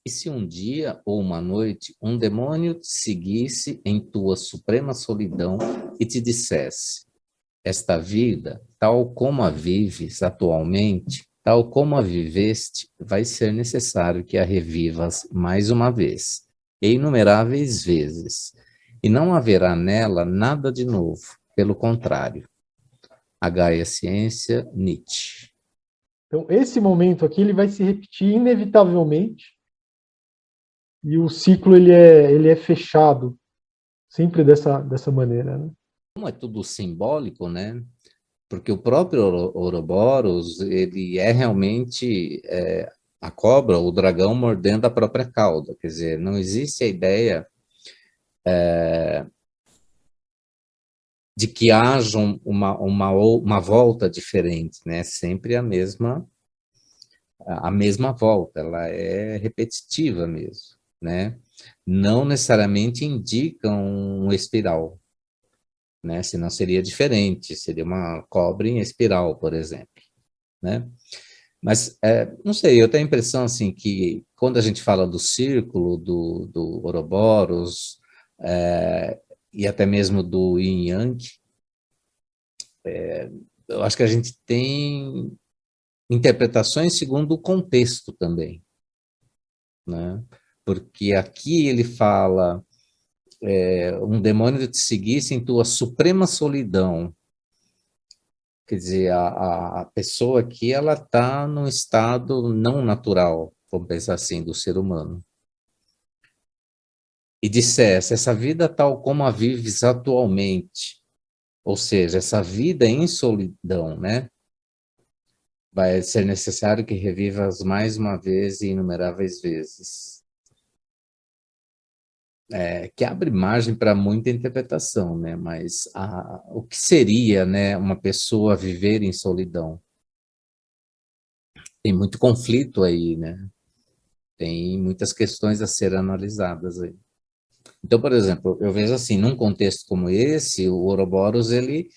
E se um dia ou uma noite um demônio te seguisse em tua suprema solidão e te dissesse: esta vida, tal como a vives atualmente, tal como a viveste, vai ser necessário que a revivas mais uma vez, e inumeráveis vezes, e não haverá nela nada de novo, pelo contrário. A Gaia Ciência, Nietzsche. Então, esse momento aqui ele vai se repetir inevitavelmente e o ciclo ele é fechado sempre dessa maneira, né? Como é tudo simbólico, né? Porque o próprio Ouroboros, ele é realmente a cobra, o dragão mordendo a própria cauda. Quer dizer, não existe a ideia de que haja uma volta diferente, né? Sempre a mesma volta, ela é repetitiva mesmo, né? Não necessariamente indica um espiral, né? Senão seria diferente, seria uma cobra em espiral, por exemplo, né? Mas, não sei, eu tenho a impressão, assim, que quando a gente fala do círculo, do Ouroboros, e até mesmo do Yin Yang, eu acho que a gente tem interpretações segundo o contexto também, né? Porque aqui ele fala, um demônio te seguisse em tua suprema solidão. Quer dizer, a pessoa aqui, ela está num estado não natural, vamos pensar assim, do ser humano. E dissesse, essa vida tal como a vives atualmente, ou seja, essa vida em solidão, né? Vai ser necessário que revivas mais uma vez e inumeráveis vezes. Que abre margem para muita interpretação, né? Mas o que seria, né, uma pessoa viver em solidão? Tem muito conflito aí, né? Tem muitas questões a ser analisadas aí. Então, por exemplo, eu vejo assim, num contexto como esse, o Ouroboros, ele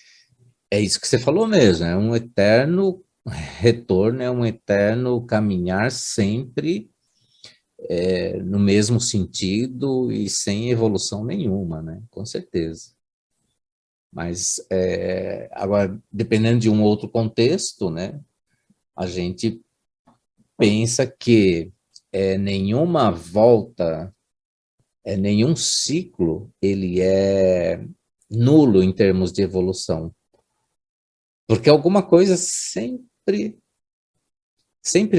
é isso que você falou mesmo, é um eterno retorno, é um eterno caminhar sempre no mesmo sentido e sem evolução nenhuma, né? Com certeza. Mas agora, dependendo de um outro contexto, né? A gente pensa que nenhuma volta, nenhum ciclo, ele é nulo em termos de evolução, porque alguma coisa sempre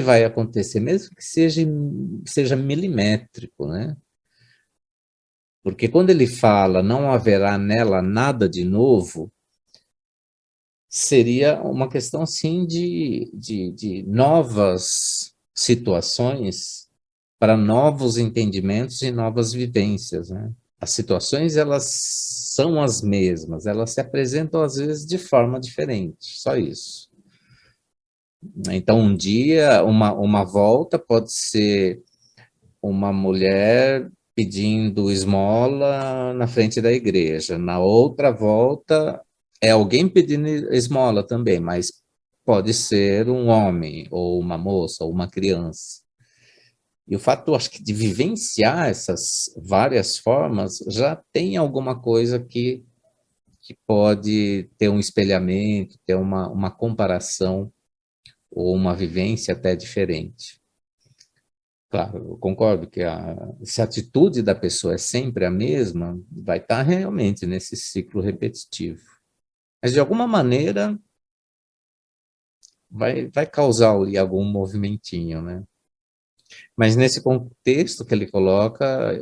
vai acontecer, mesmo que seja milimétrico, né? Porque quando ele fala não haverá nela nada de novo, seria uma questão, sim, de novas situações para novos entendimentos e novas vivências, né? As situações, elas são as mesmas, elas se apresentam, às vezes, de forma diferente, só isso. Então, um dia, uma volta pode ser uma mulher pedindo esmola na frente da igreja. Na outra volta, é alguém pedindo esmola também, mas pode ser um homem, ou uma moça, ou uma criança. E o fato, acho que, de vivenciar essas várias formas já tem alguma coisa que pode ter um espelhamento, ter uma comparação, ou uma vivência até diferente. Claro, eu concordo que se a atitude da pessoa é sempre a mesma, vai estar realmente nesse ciclo repetitivo. Mas, de alguma maneira, vai causar ali algum movimentinho, né? Mas nesse contexto que ele coloca,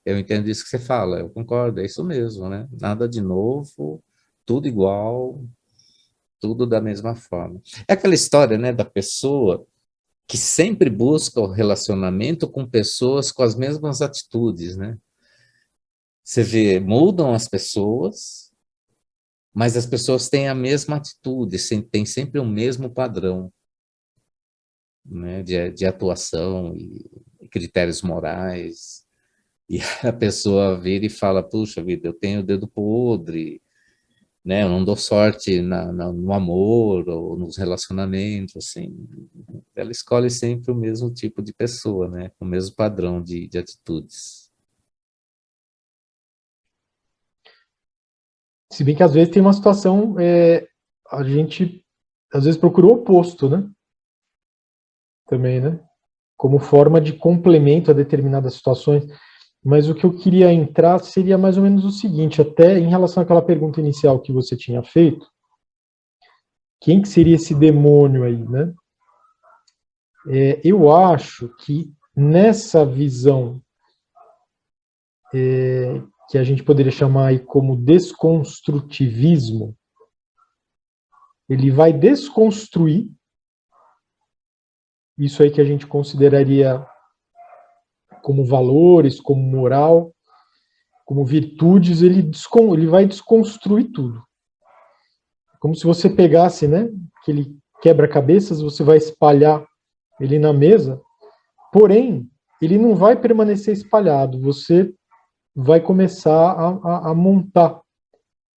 eu entendo isso que você fala, eu concordo, é isso mesmo, né? Nada de novo, tudo igual, tudo da mesma forma. É aquela história, né, da pessoa que sempre busca o relacionamento com pessoas com as mesmas atitudes, né? Você vê, mudam as pessoas, mas as pessoas têm a mesma atitude, têm sempre o mesmo padrão, né, de atuação e critérios morais. E a pessoa vira e fala: puxa vida, eu tenho o dedo podre, né? Eu não dou sorte no amor ou nos relacionamentos, assim. Ela escolhe sempre o mesmo tipo de pessoa, né? O mesmo padrão de atitudes. Se bem que às vezes tem uma situação, a gente às vezes procura o oposto, né? Também, né? Como forma de complemento a determinadas situações. Mas o que eu queria entrar seria mais ou menos o seguinte, até em relação àquela pergunta inicial que você tinha feito, quem que seria esse demônio aí, né? Eu acho que nessa visão que a gente poderia chamar aí como desconstrutivismo, ele vai desconstruir isso aí que a gente consideraria como valores, como moral, como virtudes, ele vai desconstruir tudo. Como se você pegasse, né, aquele quebra-cabeças, você vai espalhar ele na mesa, porém, ele não vai permanecer espalhado, você vai começar a montar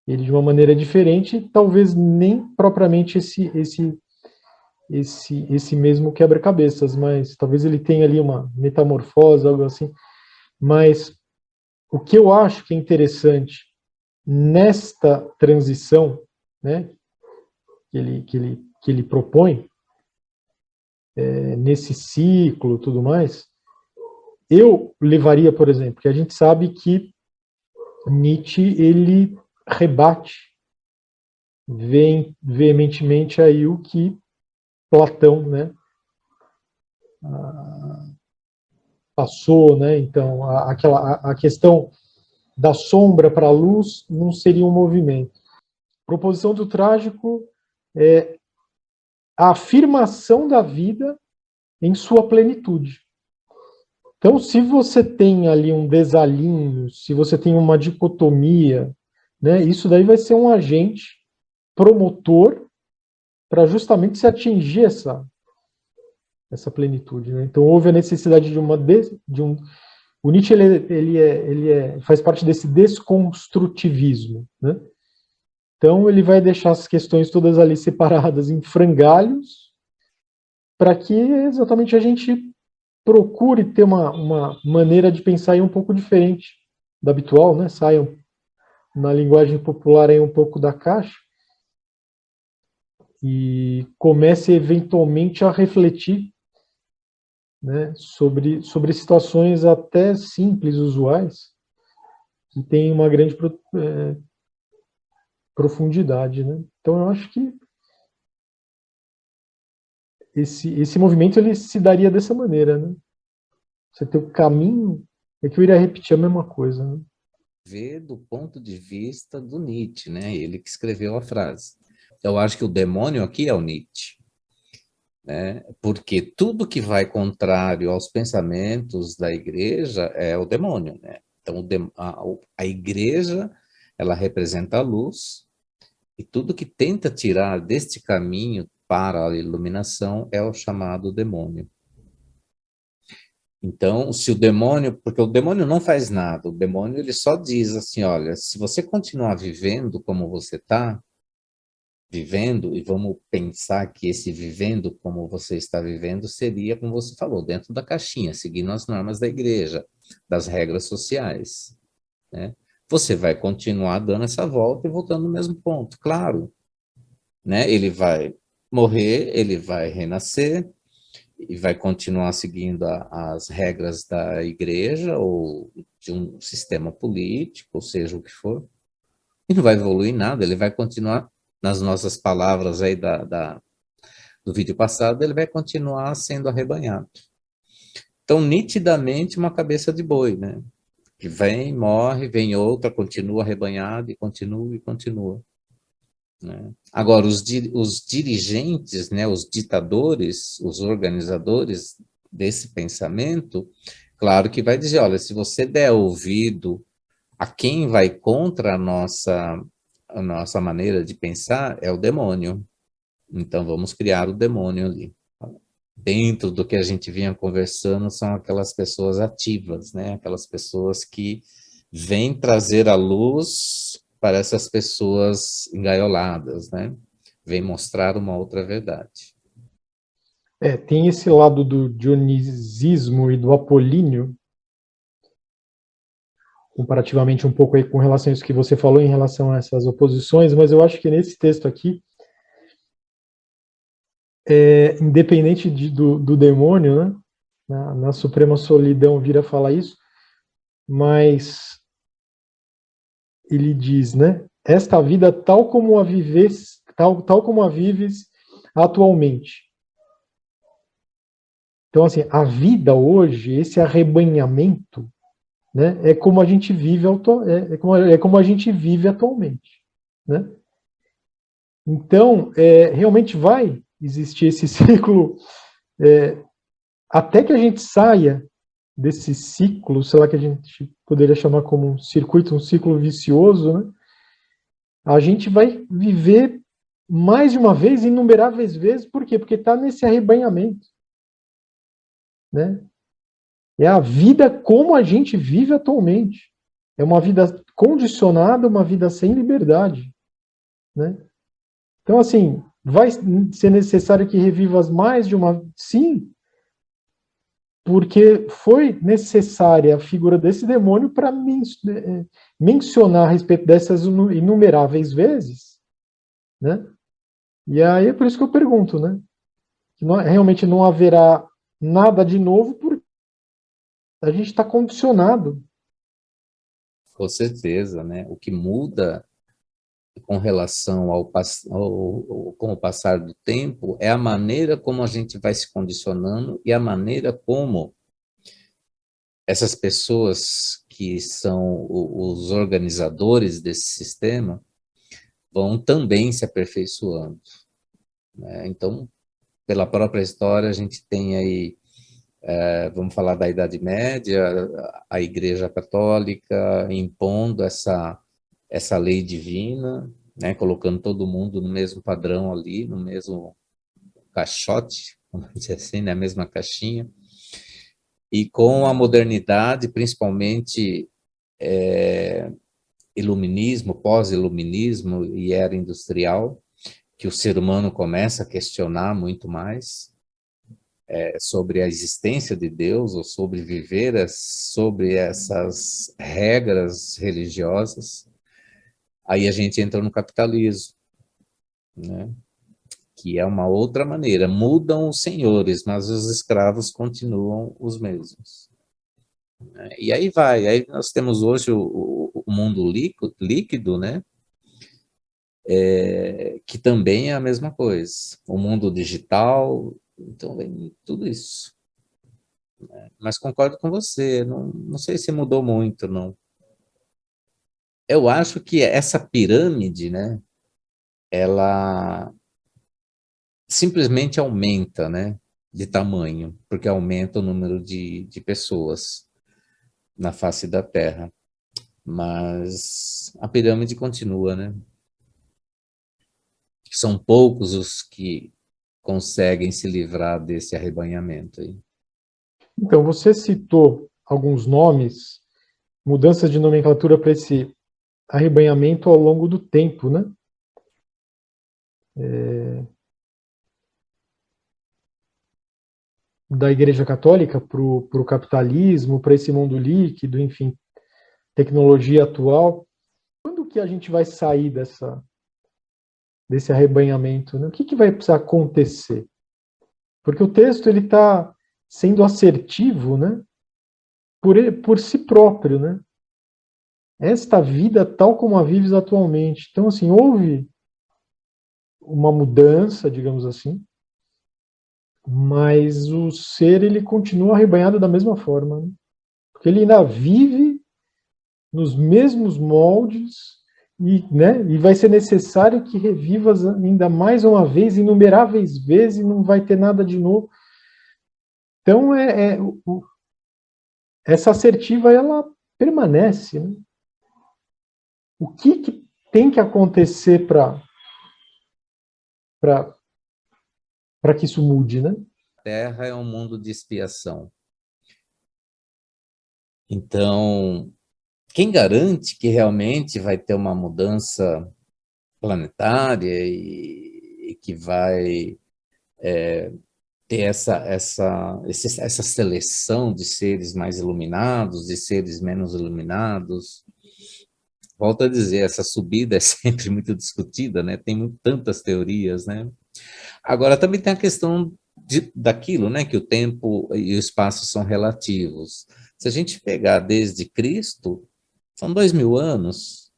ele de uma maneira diferente, talvez nem propriamente esse mesmo quebra-cabeças, mas talvez ele tenha ali uma metamorfose, algo assim. Mas o que eu acho que é interessante nesta transição, né, que ele propõe, nesse ciclo, tudo mais, eu levaria, por exemplo, que a gente sabe que Nietzsche ele rebate veementemente aí o que Platão, né, passou, né? Então, a questão da sombra para a luz não seria um movimento. Proposição do trágico é a afirmação da vida em sua plenitude. Então, se você tem ali um desalinho, se você tem uma dicotomia, né, isso daí vai ser um agente promotor para justamente se atingir essa plenitude. Né? Então, houve a necessidade de um. O Nietzsche faz parte desse desconstrutivismo. Né? Então, ele vai deixar as questões todas ali separadas em frangalhos, para que exatamente a gente procure ter uma maneira de pensar aí um pouco diferente da habitual, né? Saiam na linguagem popular aí um pouco da caixa e comece eventualmente a refletir, né, sobre situações até simples, usuais, que têm uma grande profundidade. Né? Então, eu acho que esse movimento ele se daria dessa maneira. Né? Você tem o caminho, é que eu iria repetir a mesma coisa. Né? Ver do ponto de vista do Nietzsche, né? Ele que escreveu a frase. Eu acho que o demônio aqui é o Nietzsche, né? Porque tudo que vai contrário aos pensamentos da igreja é o demônio, né? Então, a igreja, ela representa a luz, e tudo que tenta tirar deste caminho para a iluminação é o chamado demônio. Então, se o demônio, porque o demônio não faz nada, o demônio ele só diz assim, olha, se você continuar vivendo como você está vivendo, e vamos pensar que esse vivendo como você está vivendo seria, como você falou, dentro da caixinha, seguindo as normas da igreja, das regras sociais, né? Você vai continuar dando essa volta e voltando no mesmo ponto, claro, né? Ele vai morrer, ele vai renascer, e vai continuar seguindo as regras da igreja ou de um sistema político, ou seja o que for, e não vai evoluir nada, ele vai continuar, nas nossas palavras aí do vídeo passado, ele vai continuar sendo arrebanhado. Então, nitidamente, uma cabeça de boi, né? Que vem, morre, vem outra, continua arrebanhado e continua e continua. Né? Agora, os dirigentes, né, os ditadores, os organizadores desse pensamento, claro que vai dizer, olha, se você der ouvido a quem vai contra a nossa maneira de pensar, é o demônio. Então, vamos criar o demônio ali. Dentro do que a gente vinha conversando, são aquelas pessoas ativas, né? Aquelas pessoas que vêm trazer a luz para essas pessoas engaioladas, né? Vem mostrar uma outra verdade. Tem esse lado do dionisismo e do apolíneo, comparativamente um pouco aí com relação a isso que você falou em relação a essas oposições, mas eu acho que nesse texto aqui, independente do demônio, né, na Suprema Solidão vir a falar isso, mas ele diz, né, esta vida tal como a vives, tal como a vives atualmente. Então, assim, a vida hoje, esse arrebanhamento, né, é como a gente vive, é como a gente vive atualmente, né? Então, realmente vai existir esse ciclo, até que a gente saia desse ciclo, sei lá, que a gente poderia chamar como um circuito, um ciclo vicioso, né? A gente vai viver mais de uma vez, inumeráveis vezes, por quê? Porque está nesse arrebanhamento, né? É a vida como a gente vive atualmente. É uma vida condicionada, uma vida sem liberdade, né? Então, assim, vai ser necessário que revivas mais de uma... Sim, porque foi necessária a figura desse demônio para mencionar a respeito dessas inumeráveis vezes, né? E aí é por isso que eu pergunto, né? Que realmente não haverá nada de novo porque a gente está condicionado. Com certeza, né? O que muda com relação com o passar do tempo é a maneira como a gente vai se condicionando e a maneira como essas pessoas que são os organizadores desse sistema vão também se aperfeiçoando, né? Então, pela própria história, a gente tem aí, vamos falar da Idade Média, a Igreja Católica impondo essa lei divina, né, colocando todo mundo no mesmo padrão ali, no mesmo caixote, vamos dizer assim, na mesma caixinha. E com a modernidade, principalmente iluminismo, pós-iluminismo e era industrial, que o ser humano começa a questionar muito mais sobre a existência de Deus ou sobre viver sobre essas regras religiosas. Aí a gente entra no capitalismo, né? Que é uma outra maneira. Mudam os senhores, mas os escravos continuam os mesmos. E aí vai. Aí nós temos hoje o mundo líquido, né? Que também é a mesma coisa. O mundo digital, então vem tudo isso. Mas concordo com você, não sei se mudou muito, não. Eu acho que essa pirâmide, né? Ela simplesmente aumenta, né? De tamanho, porque aumenta o número de pessoas na face da Terra. Mas a pirâmide continua, né? São poucos os que conseguem se livrar desse arrebanhamento aí. Então, você citou alguns nomes, mudanças de nomenclatura para esse arrebanhamento ao longo do tempo, né? Da Igreja Católica para o capitalismo, para esse mundo líquido, enfim, tecnologia atual. Quando que a gente vai sair desse arrebanhamento? Né? O que vai precisar acontecer? Porque o texto ele está sendo assertivo, né? Por si próprio, né? Esta vida tal como a vives atualmente. Então, assim, houve uma mudança, digamos assim, mas o ser ele continua arrebanhado da mesma forma, né? Porque ele ainda vive nos mesmos moldes e vai ser necessário que revivas ainda mais uma vez, inumeráveis vezes, e não vai ter nada de novo. Então, essa assertiva, ela permanece. Né? O que tem que acontecer que isso mude, né? A Terra é um mundo de expiação. Então, quem garante que realmente vai ter uma mudança planetária e que vai ter essa seleção de seres mais iluminados e seres menos iluminados? Volto a dizer, essa subida é sempre muito discutida, né? Tem tantas teorias, né? Agora, também tem a questão daquilo, né? Que o tempo e o espaço são relativos. Se a gente pegar desde Cristo, são 2000 anos.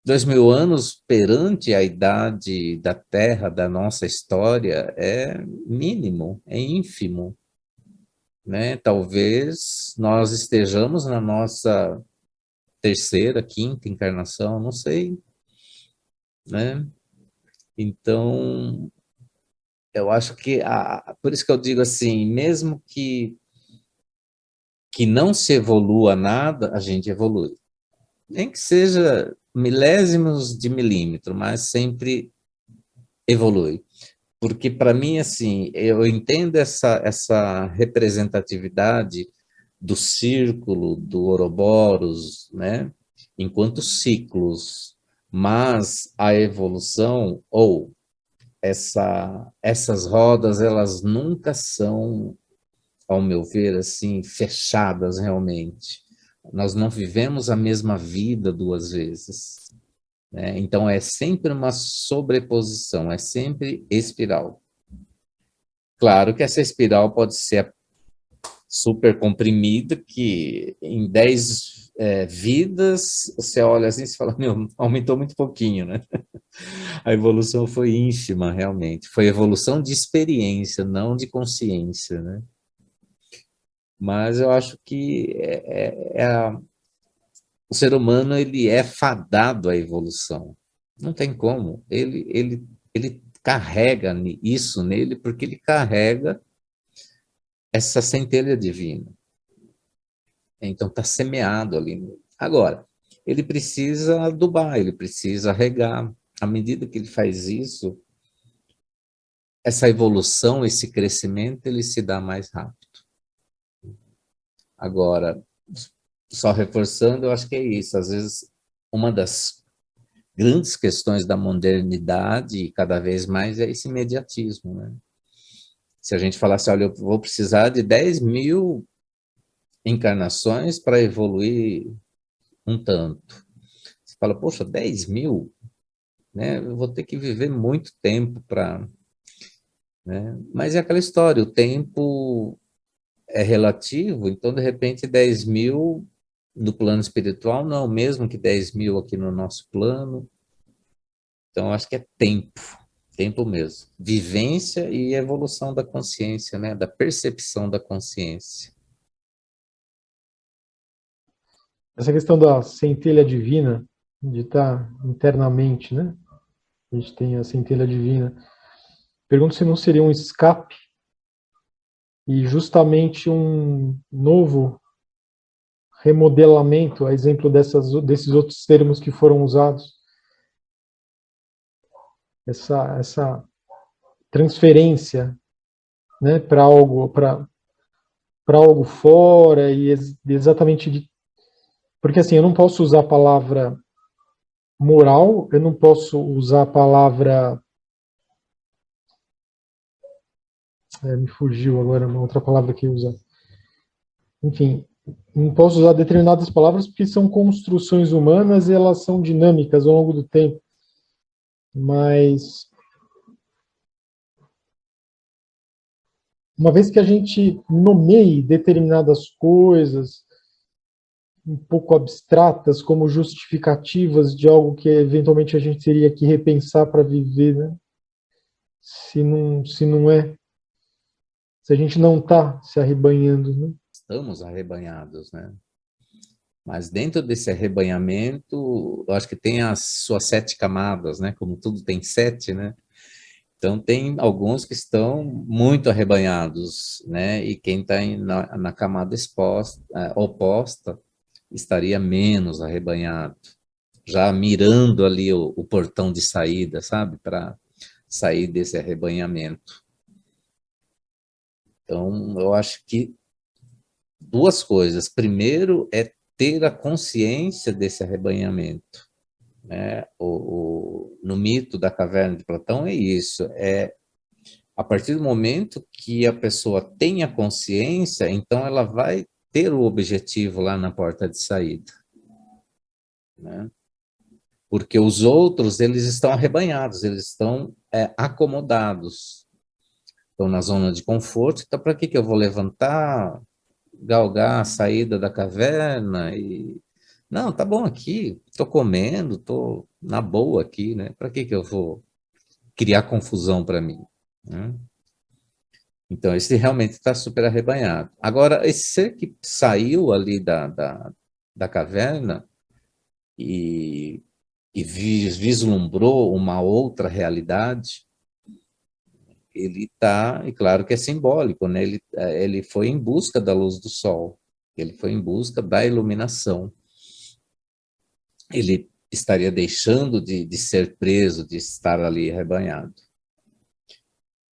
2000 anos perante a idade da Terra, da nossa história, é mínimo, é ínfimo, né? Talvez nós estejamos na nossa terceira, quinta encarnação, não sei, né? Então, eu acho que, por isso que eu digo assim, mesmo que não se evolua nada, a gente evolui. Nem que seja milésimos de milímetro, mas sempre evolui. Porque, para mim, assim, eu entendo essa representatividade do círculo, do Ouroboros, né, enquanto ciclos, mas a evolução, ou essas rodas, elas nunca são, ao meu ver, assim, fechadas realmente. Nós não vivemos a mesma vida duas vezes, né? Então, é sempre uma sobreposição, é sempre espiral. Claro que essa espiral pode ser super comprimida, que em 10 vidas, você olha assim e fala, meu, aumentou muito pouquinho, né? A evolução foi ínfima, realmente. Foi evolução de experiência, não de consciência, né? Mas eu acho que o ser humano, ele é fadado à evolução. Não tem como. Ele carrega isso nele porque ele carrega essa centelha divina. Então está semeado ali. Agora, ele precisa adubar, ele precisa regar. À medida que ele faz isso, essa evolução, esse crescimento, ele se dá mais rápido. Agora, só reforçando, eu acho que é isso. Às vezes, uma das grandes questões da modernidade, cada vez mais, é esse imediatismo, né? Se a gente falasse, olha, eu vou precisar de 10.000 encarnações para evoluir um tanto. Você fala, poxa, 10.000? Né? Eu vou ter que viver muito tempo para... Né? Mas é aquela história, o tempo é relativo, então, de repente, 10.000 no plano espiritual, não, mesmo que 10.000 aqui no nosso plano. Então, acho que é tempo mesmo. Vivência e evolução da consciência, né? Da percepção da consciência. Essa questão da centelha divina, de estar internamente, né? A gente tem a centelha divina. Pergunto se não seria um escape e justamente um novo remodelamento, a exemplo desses outros termos que foram usados, essa transferência, né, para algo fora e exatamente porque assim eu não posso usar a palavra moral, eu não posso usar a palavra me fugiu agora uma outra palavra que usa, enfim, não posso usar determinadas palavras porque são construções humanas e elas são dinâmicas ao longo do tempo, mas uma vez que a gente nomeie determinadas coisas um pouco abstratas como justificativas de algo que eventualmente a gente teria que repensar para viver, né? Se não é, se a gente não está se arrebanhando, né? Estamos arrebanhados, né? Mas dentro desse arrebanhamento, eu acho que tem as suas 7 camadas, né? Como tudo tem 7, né? Então, tem alguns que estão muito arrebanhados, né? E quem está na camada oposta estaria menos arrebanhado, já mirando ali o portão de saída, sabe? Para sair desse arrebanhamento. Então, eu acho que duas coisas. Primeiro é ter a consciência desse arrebanhamento, né? No mito da caverna de Platão é isso, a partir do momento que a pessoa tem a consciência, então ela vai ter o objetivo lá na porta de saída, né? Porque os outros, eles estão arrebanhados, eles estão acomodados, estão na zona de conforto, então para que eu vou levantar, galgar a saída da caverna e... Não, tá bom aqui, estou comendo, estou na boa aqui, né? Para que eu vou criar confusão para mim, né? Então, esse realmente está super arrebanhado. Agora, esse ser que saiu ali da caverna e, vislumbrou uma outra realidade, ele está, e claro que é simbólico, né? Ele foi em busca da luz do sol, ele foi em busca da iluminação. Ele estaria deixando de ser preso, de estar ali arrebanhado.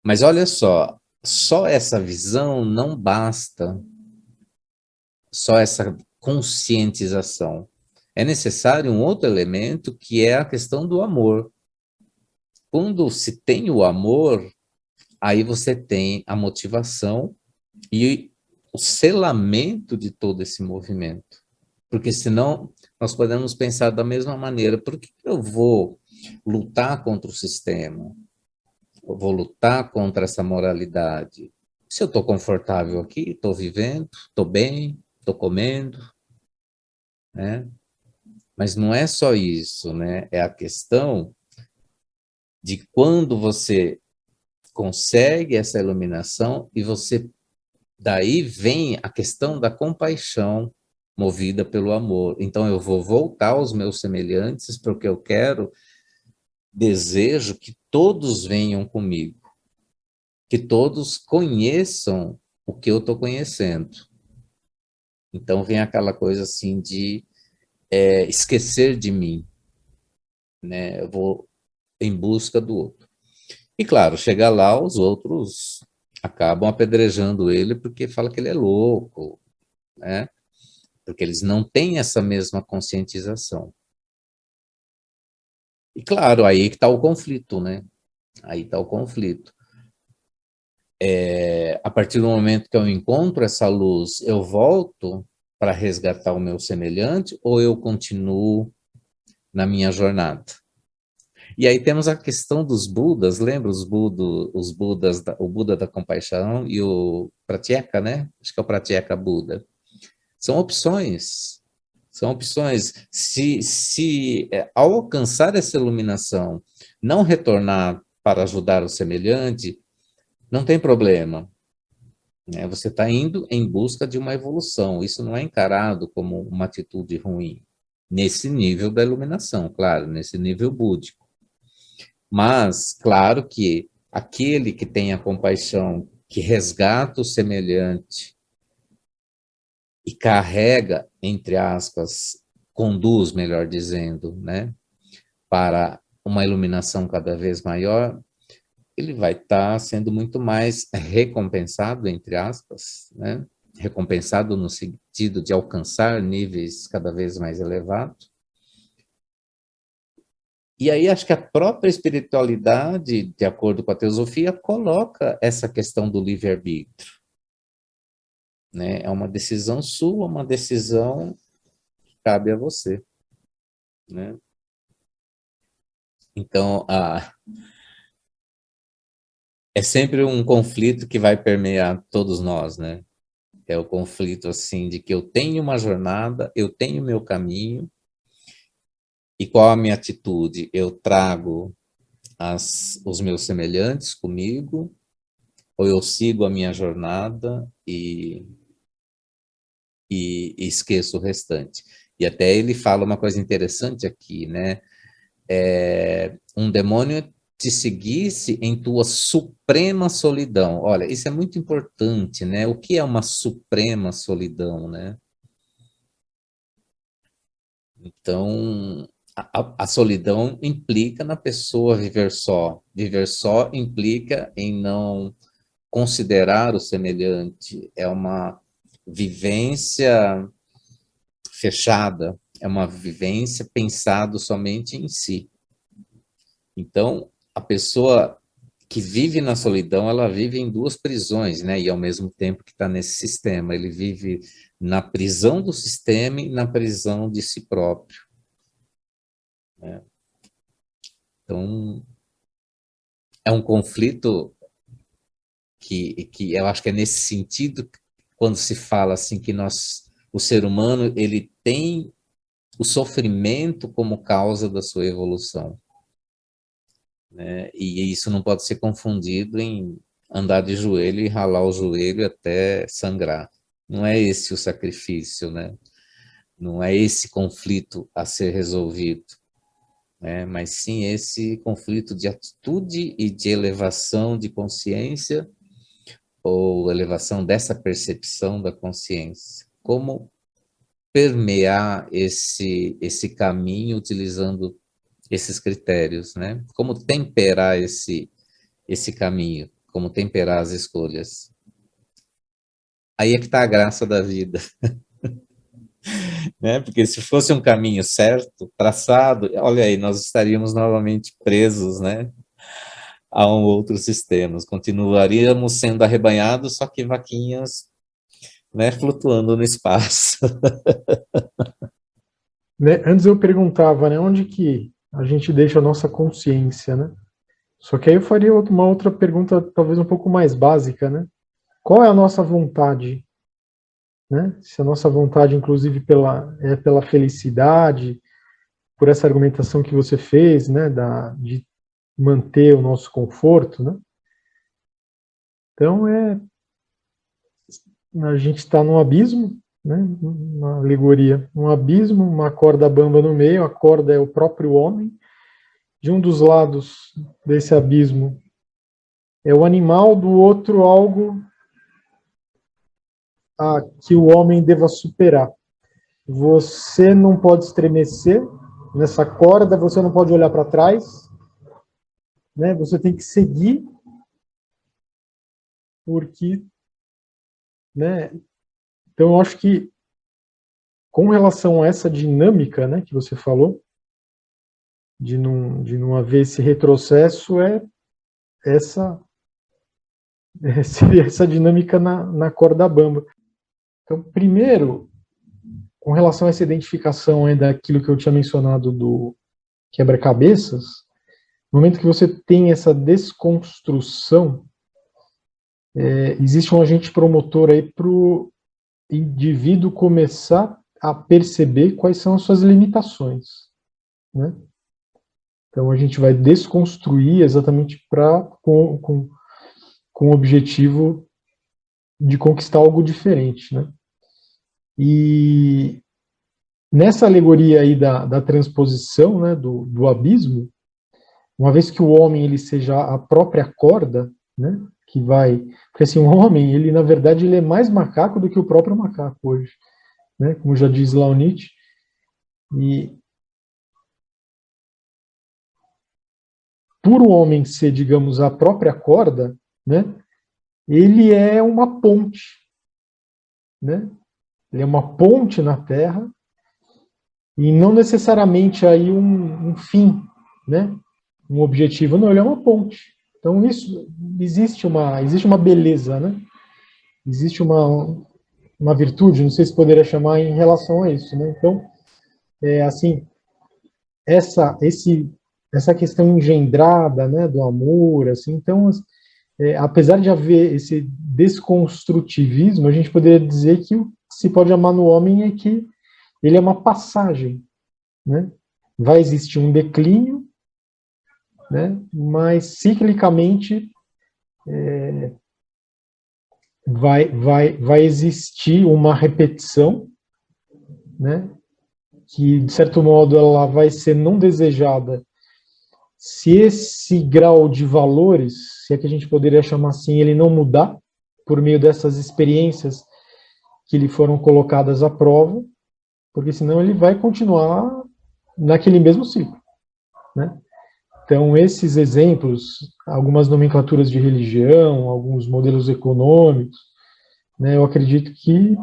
Mas olha só essa visão não basta, só essa conscientização. É necessário um outro elemento que é a questão do amor. Quando se tem o amor, aí você tem a motivação e o selamento de todo esse movimento. Porque senão nós podemos pensar da mesma maneira, por que eu vou lutar contra o sistema? Eu vou lutar contra essa moralidade? Se eu estou confortável aqui, estou vivendo, estou bem, estou comendo, né? Mas não é só isso, né? É a questão de quando você consegue essa iluminação e você daí vem a questão da compaixão movida pelo amor. Então eu vou voltar aos meus semelhantes porque eu quero, desejo que todos venham comigo, que todos conheçam o que eu estou conhecendo. Então vem aquela coisa assim de esquecer de mim, né? Eu vou em busca do outro. E claro, chega lá, os outros acabam apedrejando ele porque fala que ele é louco, né? Porque eles não têm essa mesma conscientização. E claro, aí que está o conflito, né? Aí está o conflito. A partir do momento que eu encontro essa luz, eu volto para resgatar o meu semelhante ou eu continuo na minha jornada? E aí temos a questão dos Budas, lembra os Budas, o Buda da compaixão e o Pratyeka, né? Acho que é o Pratyeka Buda. São opções, são opções. Se ao alcançar essa iluminação, não retornar para ajudar o semelhante, não tem problema, né? Você está indo em busca de uma evolução. Isso não é encarado como uma atitude ruim. Nesse nível da iluminação, claro, nesse nível búdico. Mas, claro que aquele que tem a compaixão, que resgata o semelhante e carrega, entre aspas, conduz, melhor dizendo, né, para uma iluminação cada vez maior, ele vai estar sendo muito mais recompensado, entre aspas, né, recompensado no sentido de alcançar níveis cada vez mais elevados. E aí acho que a própria espiritualidade, de acordo com a teosofia, coloca essa questão do livre-arbítrio, né? É uma decisão sua, uma decisão que cabe a você, né? Então, é sempre um conflito que vai permear todos nós, né? É o conflito, assim, de que eu tenho uma jornada, eu tenho meu caminho, e qual a minha atitude? Eu trago os meus semelhantes comigo, ou eu sigo a minha jornada e esqueço o restante. E até ele fala uma coisa interessante aqui, né? Um demônio te seguisse em tua suprema solidão. Olha, isso é muito importante, né? O que é uma suprema solidão, né? Então, a solidão implica na pessoa viver só. Viver só implica em não considerar o semelhante. É uma vivência fechada, é uma vivência pensado somente em si. Então, a pessoa que vive na solidão, ela vive em duas prisões, né? E ao mesmo tempo que está nesse sistema, ele vive na prisão do sistema e na prisão de si próprio, né? Então, é um conflito que eu acho que é nesse sentido, quando se fala assim que o ser humano, ele tem o sofrimento como causa da sua evolução, né? E isso não pode ser confundido em andar de joelho e ralar o joelho até sangrar. Não é esse o sacrifício, né? Não é esse conflito a ser resolvido, né? Mas sim esse conflito de atitude e de elevação de consciência ou elevação dessa percepção da consciência. Como permear esse caminho utilizando esses critérios, né? Como temperar esse caminho, como temperar as escolhas. Aí é que está a graça da vida, né? Porque se fosse um caminho certo, traçado, olha aí, nós estaríamos novamente presos, né, a um outro sistema. Continuaríamos sendo arrebanhados, só que vaquinhas, né, flutuando no espaço. Né, antes eu perguntava, né, onde que a gente deixa a nossa consciência, né? Só que aí eu faria uma outra pergunta, talvez um pouco mais básica, né? Qual é a nossa vontade, né? Se a nossa vontade, inclusive, é pela felicidade, por essa argumentação que você fez, né, de manter o nosso conforto, né? Então, a gente está num abismo, né, uma alegoria, um abismo, uma corda bamba no meio, a corda é o próprio homem, de um dos lados desse abismo é o animal, do outro algo que o homem deva superar. Você não pode estremecer nessa corda, você não pode olhar para trás, né? Você tem que seguir, porque, né? Então, eu acho que com relação a essa dinâmica, né, que você falou, de não haver esse retrocesso, seria essa dinâmica na corda bamba. Então, primeiro, com relação a essa identificação daquilo que eu tinha mencionado do quebra-cabeças, no momento que você tem essa desconstrução, existe um agente promotor aí para o indivíduo começar a perceber quais são as suas limitações, né? Então a gente vai desconstruir exatamente com o objetivo de conquistar algo diferente, né? E nessa alegoria aí da transposição, né, do abismo, uma vez que o homem ele seja a própria corda, né, que vai, porque assim, o homem, ele na verdade ele é mais macaco do que o próprio macaco hoje, né, como já diz lá o Nietzsche, e por o homem ser, digamos, a própria corda, né, ele é uma ponte, né, ele é uma ponte na Terra, e não necessariamente aí um fim, né, um objetivo, não, ele é uma ponte. Então isso existe uma beleza, né? Existe uma virtude, não sei se poderia chamar em relação a isso, né? Então, assim, essa questão engendrada, né, do amor, assim, então, apesar de haver esse desconstrutivismo, a gente poderia dizer que o que se pode amar no homem é que ele é uma passagem, né? Vai existir um declínio, né? Mas ciclicamente vai existir uma repetição, né? Que de certo modo ela vai ser não desejada. Se esse grau de valores, se é que a gente poderia chamar assim, ele não mudar por meio dessas experiências que lhe foram colocadas à prova, porque senão ele vai continuar naquele mesmo ciclo, né? Então, esses exemplos, algumas nomenclaturas de religião, alguns modelos econômicos, né, eu acredito que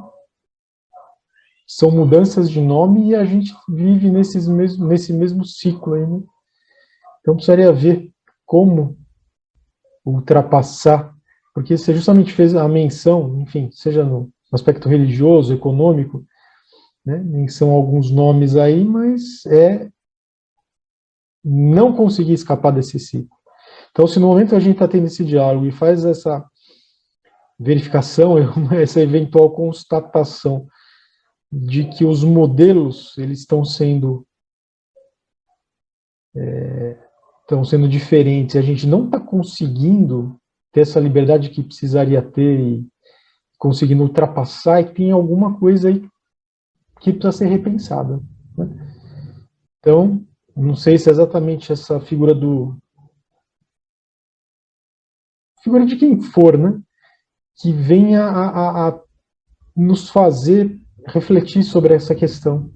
são mudanças de nome e a gente vive nesse mesmo ciclo aí, né? Então precisaria ver como ultrapassar, porque você justamente fez a menção, enfim, seja no aspecto religioso, econômico, né, menção a alguns nomes aí, mas não conseguir escapar desse ciclo. Então, se no momento a gente está tendo esse diálogo e faz essa verificação, essa eventual constatação de que os modelos eles estão sendo diferentes, e a gente não está conseguindo ter essa liberdade que precisaria ter e conseguindo ultrapassar, e que tem alguma coisa aí que precisa ser repensada, né? Então, não sei se é exatamente essa figura de quem for, né, que venha a nos fazer refletir sobre essa questão.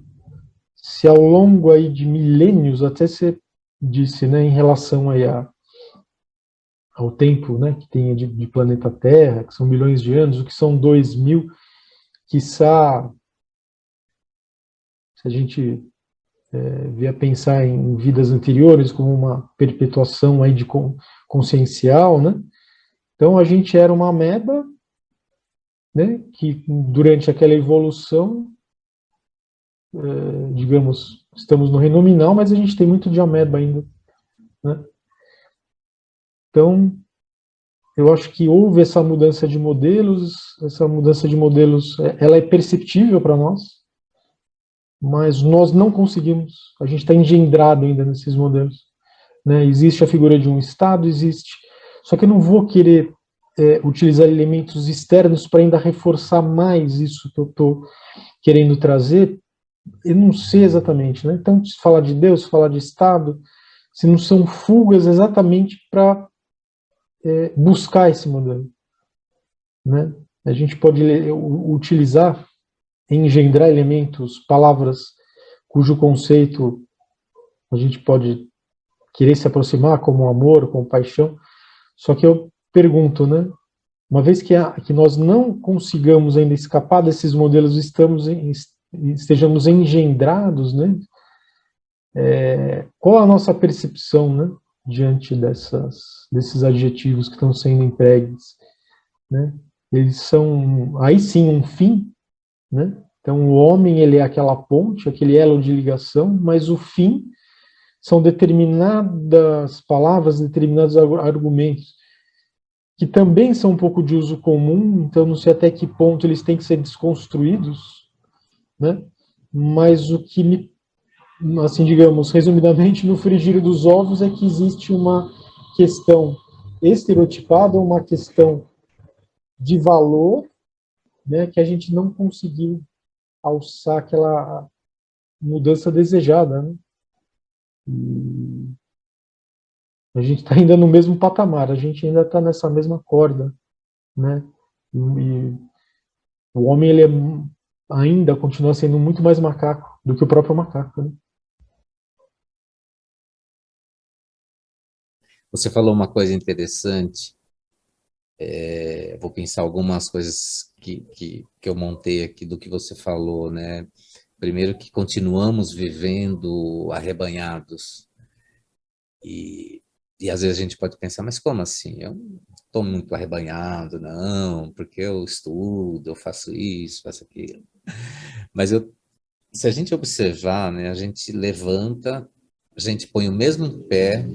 Se ao longo aí de milênios, até você disse, né, em relação aí ao tempo, né, que tem de planeta Terra, que são milhões de anos, o que são 2000, quiçá, se a gente vier pensar em vidas anteriores como uma perpetuação aí de consciencial, né? Então a gente era uma ameba, né, que durante aquela evolução, digamos, estamos no reino nominal, mas a gente tem muito de ameba ainda, né? Então, eu acho que houve essa mudança de modelos, ela é perceptível para nós, mas nós não conseguimos, a gente está engendrado ainda nesses modelos, né? Existe a figura de um Estado, existe, só que eu não vou querer utilizar elementos externos para ainda reforçar mais isso que eu estou querendo trazer, eu não sei exatamente, né? Então, se falar de Deus, se falar de Estado, se não são fugas exatamente para buscar esse modelo, né? A gente pode utilizar, engendrar elementos, palavras cujo conceito a gente pode querer se aproximar, como amor, como paixão, só que eu pergunto, né? Uma vez que nós não consigamos ainda escapar desses modelos, estejamos engendrados, né? Qual a nossa percepção, né? Diante desses adjetivos que estão sendo empregues, né? Eles são, aí sim, um fim, né? Então, o homem, ele é aquela ponte, aquele elo de ligação, mas o fim são determinadas palavras, determinados argumentos, que também são um pouco de uso comum, então não sei até que ponto eles têm que ser desconstruídos, né? Mas o que me, assim, digamos, resumidamente, no frigir dos ovos é que existe uma questão estereotipada, uma questão de valor, né, que a gente não conseguiu alçar aquela mudança desejada, né? E a gente está ainda no mesmo patamar, a gente ainda está nessa mesma corda, né? E o homem ele ainda continua sendo muito mais macaco do que o próprio macaco, né? Você falou uma coisa interessante, vou pensar algumas coisas que eu montei aqui do que você falou, né? Primeiro que continuamos vivendo arrebanhados, e, e às vezes a gente pode pensar, mas como assim? Eu não estou muito arrebanhado, não, porque eu estudo, eu faço isso, faço aquilo. Mas se a gente observar, né, a gente levanta, a gente põe o mesmo pé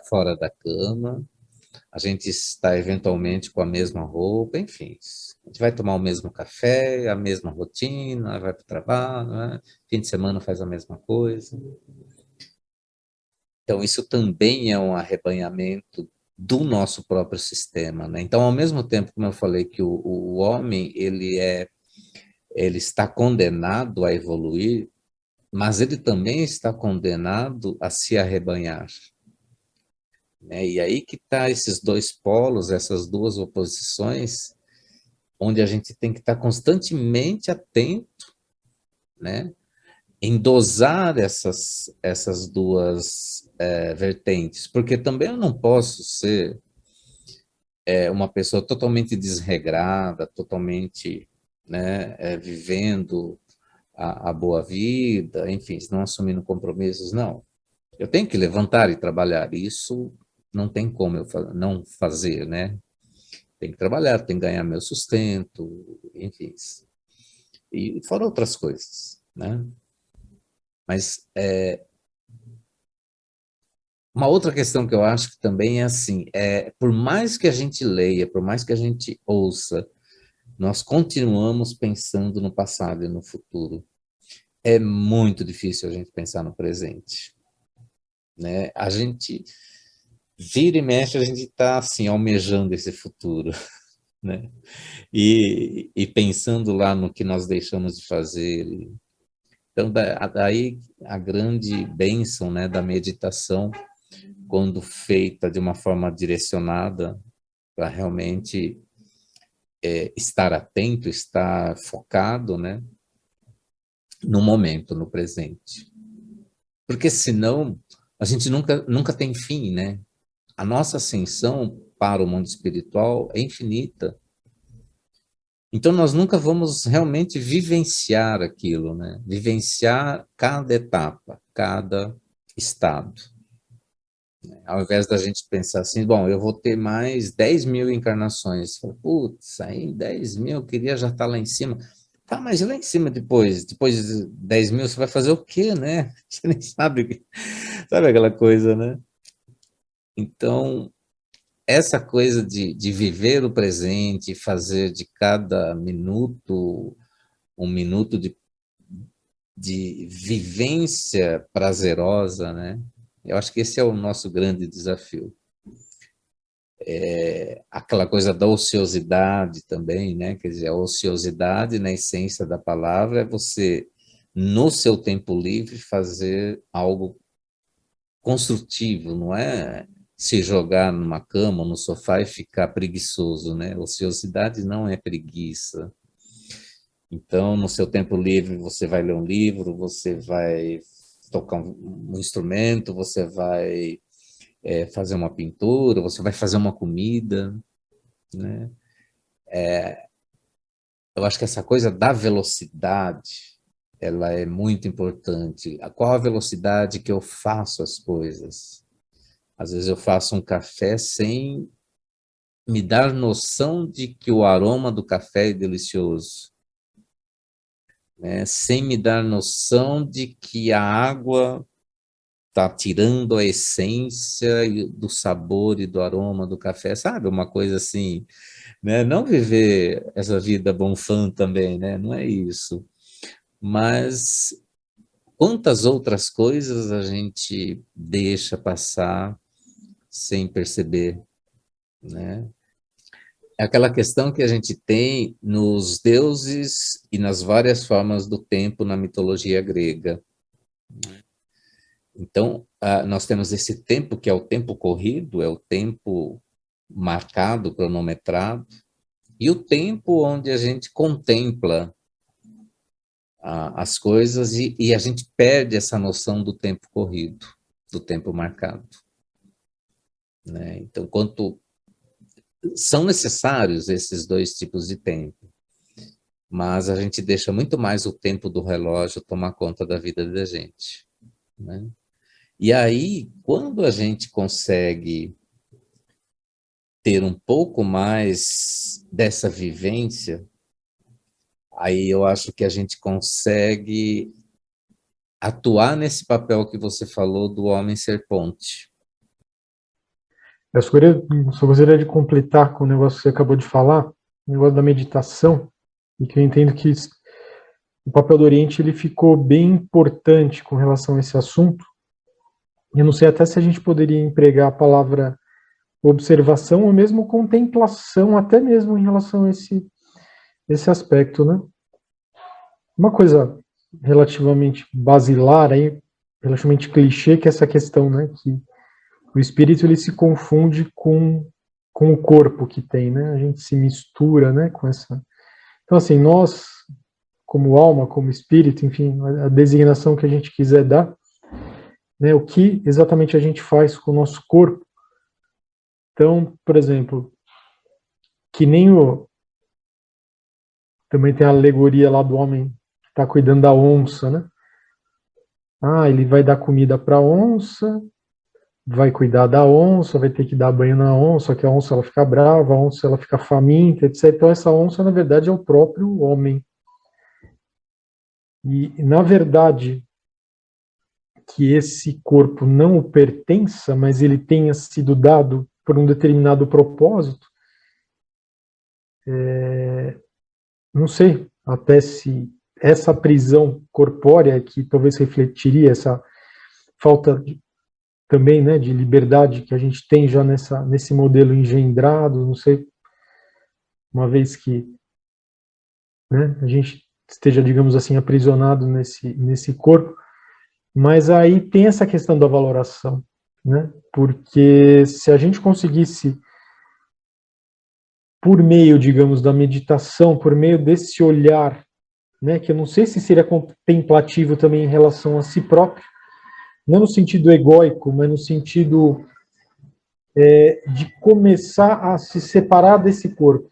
fora da cama, a gente está eventualmente com a mesma roupa, enfim. A gente vai tomar o mesmo café, a mesma rotina, vai para o trabalho, né? Fim de semana faz a mesma coisa. Então, isso também é um arrebanhamento do nosso próprio sistema, né? Então, ao mesmo tempo, como eu falei que o homem ele está condenado a evoluir, mas ele também está condenado a se arrebanhar, né? E aí que está esses dois polos, essas duas oposições, onde a gente tem que estar constantemente atento, né? Em dosar essas duas vertentes, porque também eu não posso ser uma pessoa totalmente desregrada, totalmente né, vivendo a boa vida, enfim, não assumindo compromissos, não. Eu tenho que levantar e trabalhar, isso não tem como eu não fazer, né? Tem que trabalhar, tem que ganhar meu sustento, enfim. E fora outras coisas, né? Mas uma outra questão que eu acho que também é assim, por mais que a gente leia, por mais que a gente ouça, nós continuamos pensando no passado e no futuro. É muito difícil a gente pensar no presente, né? A gente vira e mexe, a gente está assim, almejando esse futuro, né? E pensando lá no que nós deixamos de fazer. Então, daí a grande bênção, né, da meditação, quando feita de uma forma direcionada, para realmente estar atento, estar focado, né, no momento, no presente. Porque senão a gente nunca tem fim, né? A nossa ascensão para o mundo espiritual é infinita. Então nós nunca vamos realmente vivenciar aquilo, né? Vivenciar cada etapa, cada estado. Ao invés da gente pensar assim, bom, eu vou ter mais 10.000 encarnações. Putz, aí 10.000, eu queria já estar lá em cima. Tá, mas e lá em cima depois? Depois de 10.000, você vai fazer o quê, né? Você nem sabe, sabe aquela coisa, né? Então, essa coisa de viver o presente, fazer de cada minuto um minuto de vivência prazerosa, né? Eu acho que esse é o nosso grande desafio. Aquela coisa da ociosidade também, né? Quer dizer, a ociosidade, na essência da palavra, é você, no seu tempo livre, fazer algo construtivo, não é se jogar numa cama ou no sofá e ficar preguiçoso, né? Ociosidade não é preguiça. Então, no seu tempo livre, você vai ler um livro, você vai tocar um instrumento, você vai fazer uma pintura, você vai fazer uma comida, né? Eu acho que essa coisa da velocidade, ela é muito importante. Qual a velocidade que eu faço as coisas? Às vezes eu faço um café sem me dar noção de que o aroma do café é delicioso, né? Sem me dar noção de que a água está tirando a essência do sabor e do aroma do café, sabe? Uma coisa assim, né? Não viver essa vida bonfã também, né? Não é isso. Mas quantas outras coisas a gente deixa passar sem perceber, né? É aquela questão que a gente tem nos deuses e nas várias formas do tempo na mitologia grega. Então, nós temos esse tempo que é o tempo corrido, é o tempo marcado, cronometrado, e o tempo onde a gente contempla as coisas e a gente perde essa noção do tempo corrido, do tempo marcado, né? Então, quanto são necessários esses dois tipos de tempo, mas a gente deixa muito mais o tempo do relógio tomar conta da vida da gente, né? E aí, quando a gente consegue ter um pouco mais dessa vivência, aí eu acho que a gente consegue atuar nesse papel que você falou do homem ser ponte. Só gostaria de completar com o negócio que você acabou de falar, o negócio da meditação, e que eu entendo que o papel do Oriente ele ficou bem importante com relação a esse assunto. Eu não sei até se a gente poderia empregar a palavra observação ou mesmo contemplação, até mesmo em relação a esse aspecto, né? Uma coisa relativamente basilar, aí, relativamente clichê, que é essa questão, né? Que o espírito ele se confunde com o corpo que tem, né? A gente se mistura, né? Com essa. Então, assim, nós, como alma, como espírito, enfim, a designação que a gente quiser dar, né? O que exatamente a gente faz com o nosso corpo. Então, por exemplo, que nem também tem a alegoria lá do homem que está cuidando da onça, né? Ah, ele vai dar comida para a onça, vai cuidar da onça, vai ter que dar banho na onça, que a onça ela fica brava, a onça ela fica faminta, etc. Então essa onça, na verdade, é o próprio homem. E, na verdade, que esse corpo não o pertença, mas ele tenha sido dado por um determinado propósito, não sei até se essa prisão corpórea, que talvez refletiria essa falta também, né, de liberdade que a gente tem já nesse modelo engendrado, não sei, uma vez que, né, a gente esteja, digamos assim, aprisionado nesse corpo, mas aí tem essa questão da valoração, né, porque se a gente conseguisse, por meio, digamos, da meditação, por meio desse olhar, né, que eu não sei se seria contemplativo também em relação a si próprio, não no sentido egóico, mas no sentido de começar a se separar desse corpo,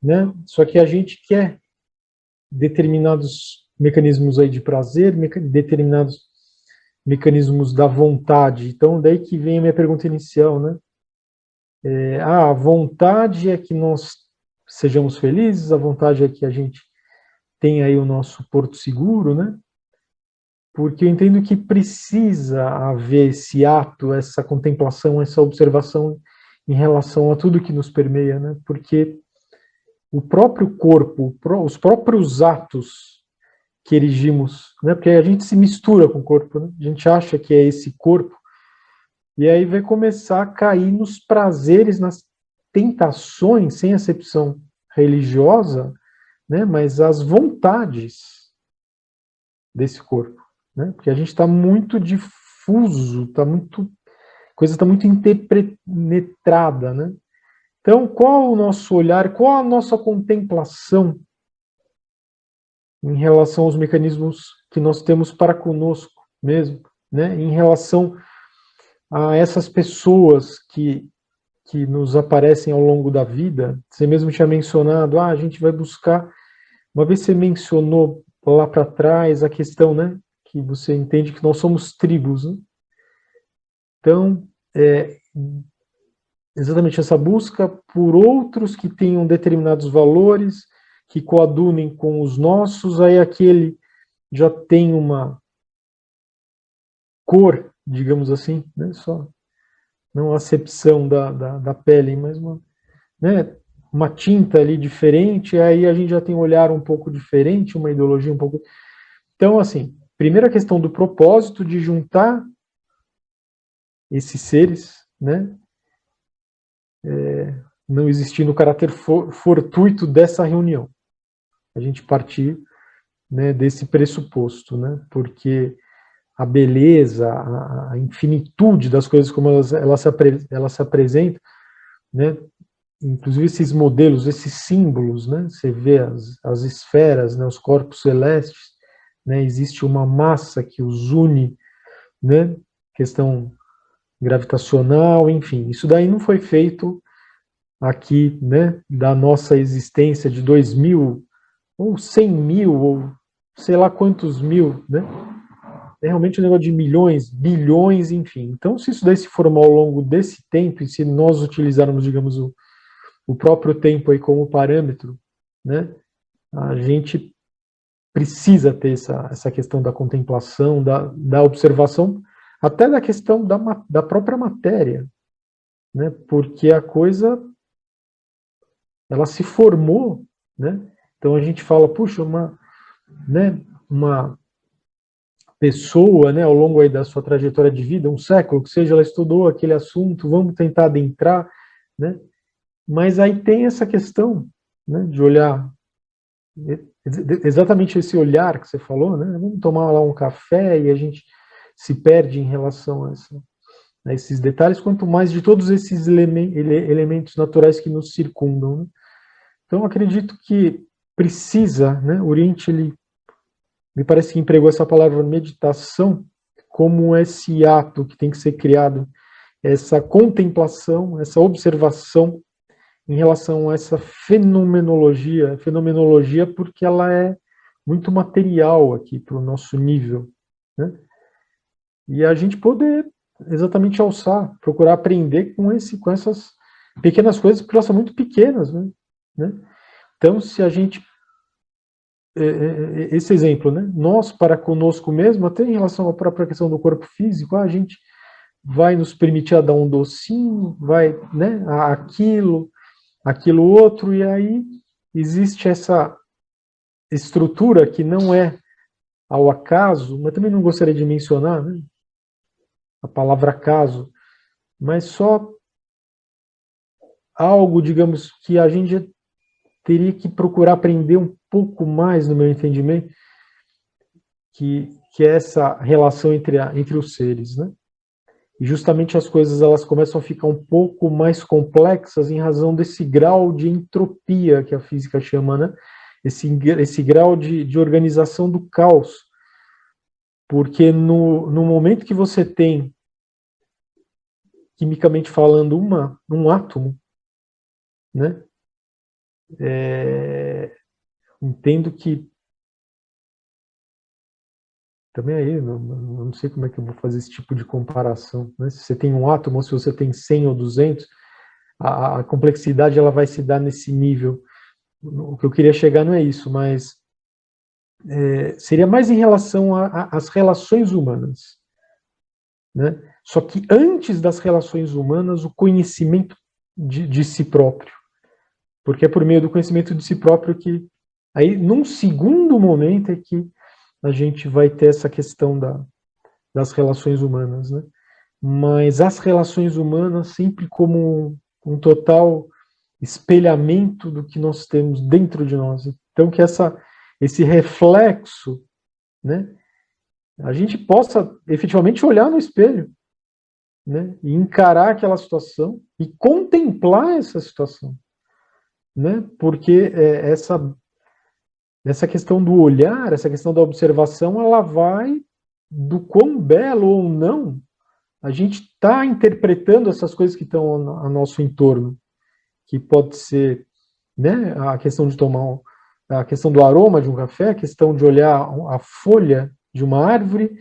né? Só que a gente quer determinados mecanismos aí de prazer, determinados mecanismos da vontade. Então, daí que vem a minha pergunta inicial, né? A vontade é que nós sejamos felizes, a vontade é que a gente tenha aí o nosso porto seguro, né? Porque eu entendo que precisa haver esse ato, essa contemplação, essa observação em relação a tudo que nos permeia, né? Porque o próprio corpo, os próprios atos que erigimos, né? Porque a gente se mistura com o corpo, né? A gente acha que é esse corpo, e aí vai começar a cair nos prazeres, nas tentações, sem acepção religiosa, né? Mas as vontades desse corpo, né? Porque a gente está muito difuso, a coisa está muito interpenetrada, né? Então, qual o nosso olhar, qual a nossa contemplação em relação aos mecanismos que nós temos para conosco mesmo, né? Em relação a essas pessoas que nos aparecem ao longo da vida? Você mesmo tinha mencionado, a gente vai buscar, uma vez você mencionou lá para trás a questão, né, que você entende que nós somos tribos, né? Então, exatamente essa busca por outros que tenham determinados valores, que coadunem com os nossos, aí aquele já tem uma cor, digamos assim, né, só, não a acepção da pele, mas né, uma tinta ali diferente, aí a gente já tem um olhar um pouco diferente, uma ideologia um pouco... Então, assim, primeira questão do propósito de juntar esses seres, né, não existindo o caráter fortuito dessa reunião. A gente partir, né, desse pressuposto, né, porque a beleza, a infinitude das coisas como elas se apresentam, né, inclusive esses modelos, esses símbolos, né, você vê as esferas, né, os corpos celestes, né, existe uma massa que os une, né, questão gravitacional, enfim, isso daí não foi feito aqui, né, da nossa existência de 2000, ou 100 mil, ou sei lá quantos mil, né, é realmente um negócio de milhões, bilhões, enfim. Então, se isso daí se formou ao longo desse tempo, e se nós utilizarmos, digamos, o próprio tempo aí como parâmetro, né, a gente precisa ter essa questão da contemplação, da observação, até da questão da própria matéria, né, porque a coisa, ela se formou, né, então a gente fala, puxa, uma pessoa, né, ao longo aí da sua trajetória de vida, um século, que seja, ela estudou aquele assunto, vamos tentar adentrar, né, mas aí tem essa questão, né, de olhar, exatamente esse olhar que você falou, né, vamos tomar lá um café e a gente se perde em relação a esses detalhes, quanto mais de todos esses elementos naturais que nos circundam, né. Então, acredito que precisa, né, o Oriente, ele me parece que empregou essa palavra meditação como esse ato que tem que ser criado, essa contemplação, essa observação em relação a essa fenomenologia porque ela é muito material aqui para o nosso nível, né? E a gente poder exatamente alçar, procurar aprender com essas pequenas coisas, porque elas são muito pequenas, né? Então, se a gente, esse exemplo, né? Nós para conosco mesmo, até em relação à própria questão do corpo físico, a gente vai nos permitir a dar um docinho, vai, né? Aquilo outro, e aí existe essa estrutura que não é ao acaso, mas também não gostaria de mencionar, né, a palavra acaso, mas só algo, digamos, que a gente teria que procurar aprender um pouco mais, no meu entendimento, que é essa relação entre os seres, né? E justamente as coisas elas começam a ficar um pouco mais complexas em razão desse grau de entropia que a física chama, né? Esse grau de organização do caos. Porque no momento que você tem, quimicamente falando, um átomo, né? Entendo que também aí, não sei como é que eu vou fazer esse tipo de comparação, né? Se você tem um átomo ou se você tem 100 ou 200, a complexidade ela vai se dar nesse nível. O que eu queria chegar não é isso, mas seria mais em relação às relações humanas, né? Só que antes das relações humanas, o conhecimento de si próprio. Porque é por meio do conhecimento de si próprio que, aí, num segundo momento, é que a gente vai ter essa questão das relações humanas, né? Mas as relações humanas sempre como um total espelhamento do que nós temos dentro de nós. Então, que esse reflexo, né, a gente possa efetivamente olhar no espelho, né, e encarar aquela situação e contemplar essa situação, né, porque essa questão do olhar, essa questão da observação, ela vai do quão belo ou não a gente está interpretando essas coisas que estão ao nosso entorno, que pode ser, né, a questão de tomar, a questão do aroma de um café, a questão de olhar a folha de uma árvore,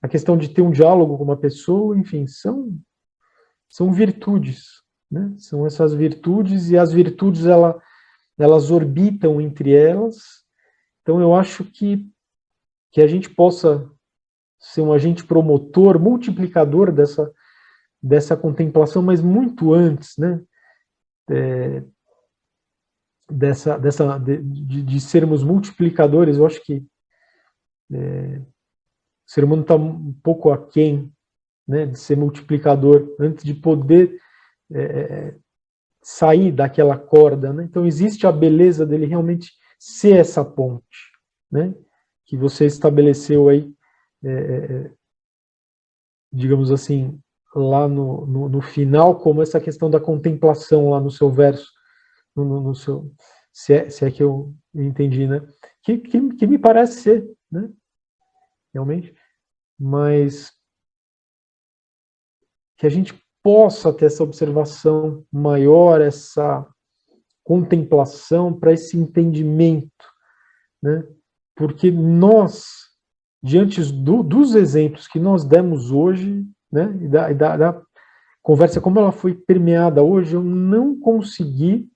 a questão de ter um diálogo com uma pessoa, enfim, são virtudes, né? São essas virtudes, e as virtudes elas orbitam entre elas. Então eu acho que a gente possa ser um agente promotor, multiplicador dessa contemplação, mas muito antes, né? De sermos multiplicadores. Eu acho que o ser humano está um pouco aquém, né, de ser multiplicador, antes de poder sair daquela corda, né? Então existe a beleza dele realmente ser essa ponte, né, que você estabeleceu aí, digamos assim, lá no final, como essa questão da contemplação lá no seu verso, no seu, se é que eu entendi, né? Que me parece ser, né? Realmente, mas que a gente possa ter essa observação maior, essa contemplação para esse entendimento, né? Porque nós, diante dos exemplos que nós demos hoje, né? E da conversa como ela foi permeada hoje, eu não consegui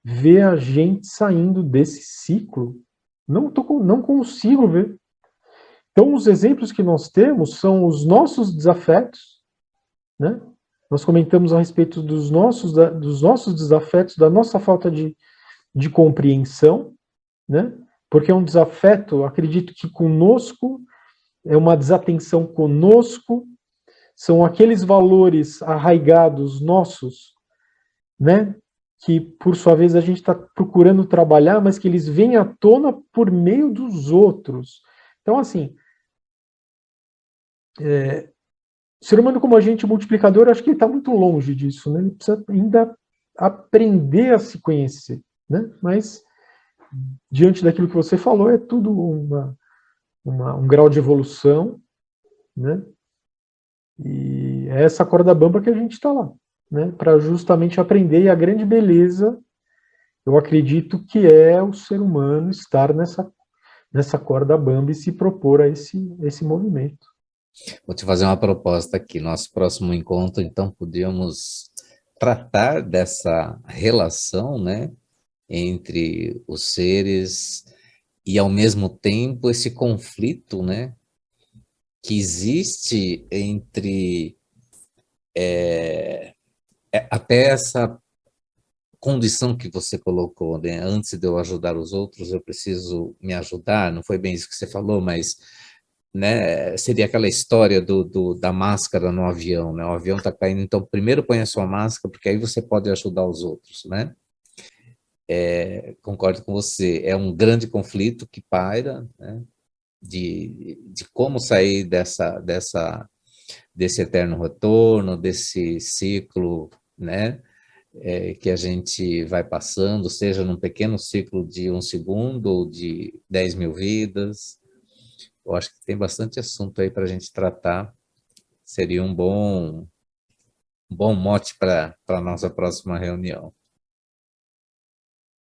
ver a gente saindo desse ciclo. Não consigo ver. Então, os exemplos que nós temos são os nossos desafetos, né? Nós comentamos a respeito dos nossos desafetos, da nossa falta de compreensão, né? Porque é um desafeto, acredito que conosco, é uma desatenção conosco, são aqueles valores arraigados nossos, né? Que, por sua vez, a gente está procurando trabalhar, mas que eles vêm à tona por meio dos outros. Então, assim, o ser humano como agente multiplicador, acho que ele está muito longe disso, né? Ele precisa ainda aprender a se conhecer, né? Mas, diante daquilo que você falou, é tudo um grau de evolução, né? E é essa corda bamba que a gente está lá, né? Para justamente aprender, e a grande beleza eu acredito que é o ser humano estar nessa corda bamba e se propor a esse movimento. Vou te fazer uma proposta aqui. Nosso próximo encontro, então, podíamos tratar dessa relação, né, entre os seres e, ao mesmo tempo, esse conflito, né, que existe entre até essa condição que você colocou, né? Antes de eu ajudar os outros, eu preciso me ajudar. Não foi bem isso que você falou, mas, né, seria aquela história da máscara no avião, né? O avião está caindo, então primeiro põe a sua máscara, porque aí você pode ajudar os outros, né? Concordo com você. É um grande conflito que paira, né? De como sair desse eterno retorno, desse ciclo, né? Que a gente vai passando, seja num pequeno ciclo de 1 segundo ou de 10.000 vidas. Eu acho que tem bastante assunto aí para a gente tratar. Seria um bom mote para a nossa próxima reunião.